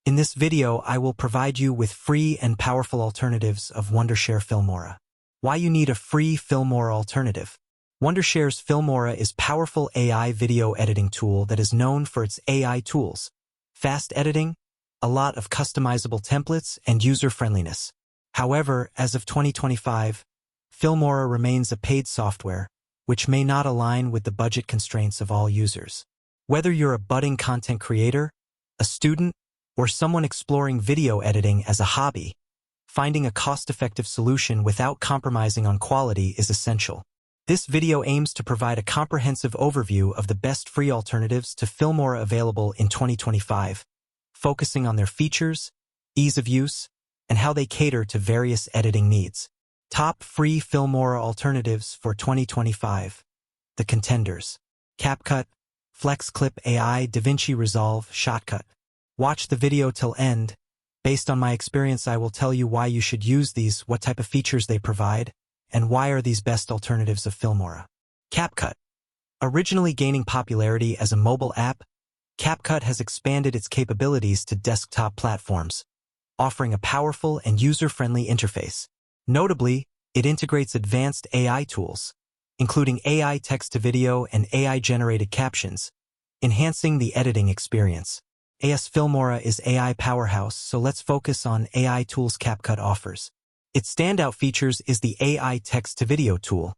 In this video, I will provide you with free and powerful alternatives of Wondershare's Filmora. Why you need a free Filmora alternative? Wondershare's Filmora is a powerful AI video editing tool that is known for its AI tools, fast editing, a lot of customizable templates, and user-friendliness. However, as of 2025, Filmora remains a paid software, which may not align with the budget constraints of all users. Whether you're a budding content creator, a student, or someone exploring video editing as a hobby, finding a cost-effective solution without compromising on quality is essential. This video aims to provide a comprehensive overview of the best free alternatives to Filmora available in 2025, focusing on their features, ease of use, and how they cater to various editing needs. Top free Filmora alternatives for 2025. The contenders: CapCut, FlexClip AI, DaVinci Resolve, Shotcut. Watch the video till end. Based on my experience, I will tell you why you should use these, what type of features they provide, and why are these best alternatives of Filmora. CapCut. Originally gaining popularity as a mobile app, CapCut has expanded its capabilities to desktop platforms, offering a powerful and user-friendly interface. Notably, it integrates advanced AI tools, including AI text-to-video and AI-generated captions, enhancing the editing experience. AS Filmora is AI powerhouse, so let's focus on AI tools CapCut offers. Its standout features is the AI text-to-video tool,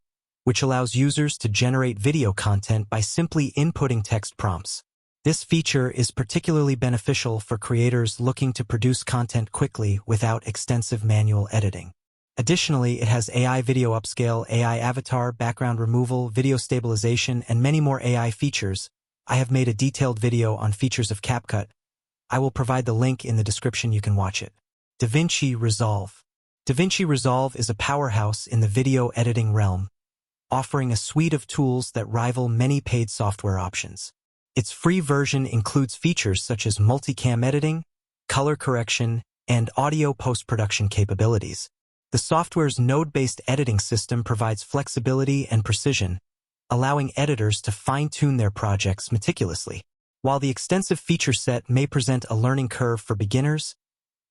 which allows users to generate video content by simply inputting text prompts. This feature is particularly beneficial for creators looking to produce content quickly without extensive manual editing. Additionally, it has AI video upscale, AI avatar, background removal, video stabilization, and many more AI features. I have made a detailed video on features of CapCut. I will provide the link in the description. You can watch it. DaVinci Resolve. DaVinci Resolve is a powerhouse in the video editing realm, offering a suite of tools that rival many paid software options. Its free version includes features such as multicam editing, color correction, and audio post-production capabilities. The software's node-based editing system provides flexibility and precision, allowing editors to fine-tune their projects meticulously. While the extensive feature set may present a learning curve for beginners,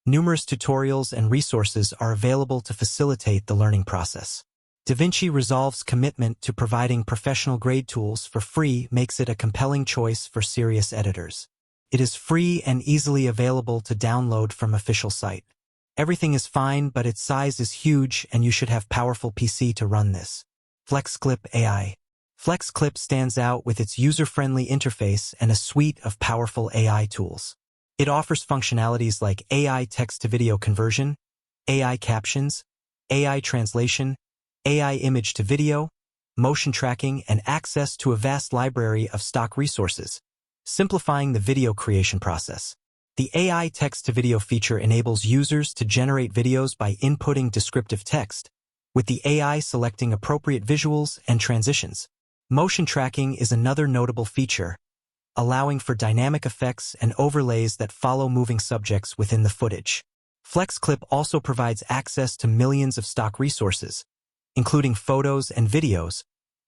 numerous tutorials and resources are available to facilitate the learning process. DaVinci Resolve's commitment to providing professional-grade tools for free makes it a compelling choice for serious editors. It is free and easily available to download from official site. Everything is fine, but its size is huge and you should have powerful PC to run this. FlexClip AI. FlexClip stands out with its user-friendly interface and a suite of powerful AI tools. It offers functionalities like AI text-to-video conversion, AI captions, AI translation, AI image-to-video, motion tracking, and access to a vast library of stock resources, simplifying the video creation process. The AI text-to-video feature enables users to generate videos by inputting descriptive text, with the AI selecting appropriate visuals and transitions. Motion tracking is another notable feature, allowing for dynamic effects and overlays that follow moving subjects within the footage. FlexClip also provides access to millions of stock resources, including photos and videos,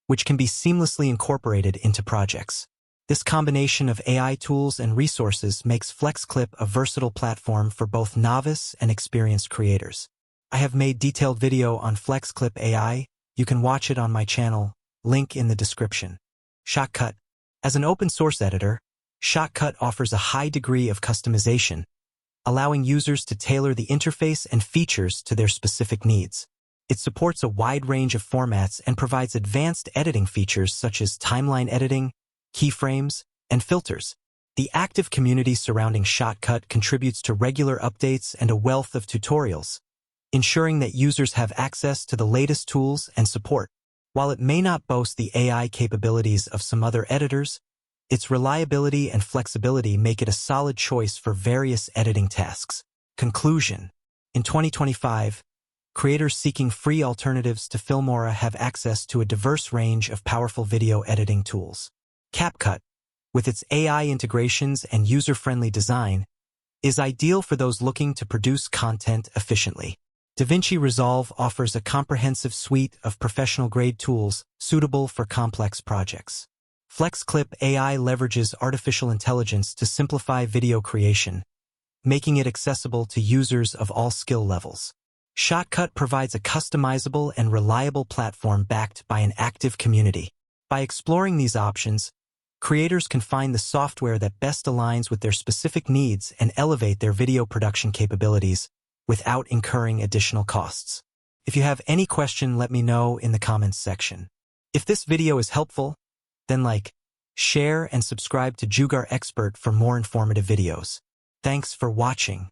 which can be seamlessly incorporated into projects. This combination of AI tools and resources makes FlexClip a versatile platform for both novice and experienced creators. I have made detailed video on FlexClip AI. You can watch it on my channel, link in the description. Shotcut. As an open-source editor, Shotcut offers a high degree of customization, allowing users to tailor the interface and features to their specific needs. It supports a wide range of formats and provides advanced editing features such as timeline editing, keyframes, and filters. The active community surrounding Shotcut contributes to regular updates and a wealth of tutorials, ensuring that users have access to the latest tools and support. While it may not boast the AI capabilities of some other editors, its reliability and flexibility make it a solid choice for various editing tasks. Conclusion. In 2025, creators seeking free alternatives to Filmora have access to a diverse range of powerful video editing tools. CapCut, with its AI integrations and user-friendly design, is ideal for those looking to produce content efficiently. DaVinci Resolve offers a comprehensive suite of professional-grade tools suitable for complex projects. FlexClip AI leverages artificial intelligence to simplify video creation, making it accessible to users of all skill levels. Shotcut provides a customizable and reliable platform backed by an active community. By exploring these options, creators can find the software that best aligns with their specific needs and elevate their video production capabilities without incurring additional costs. If you have any question, let me know in the comments section. If this video is helpful, then like, share, and subscribe to Jugaar Expert for more informative videos. Thanks for watching.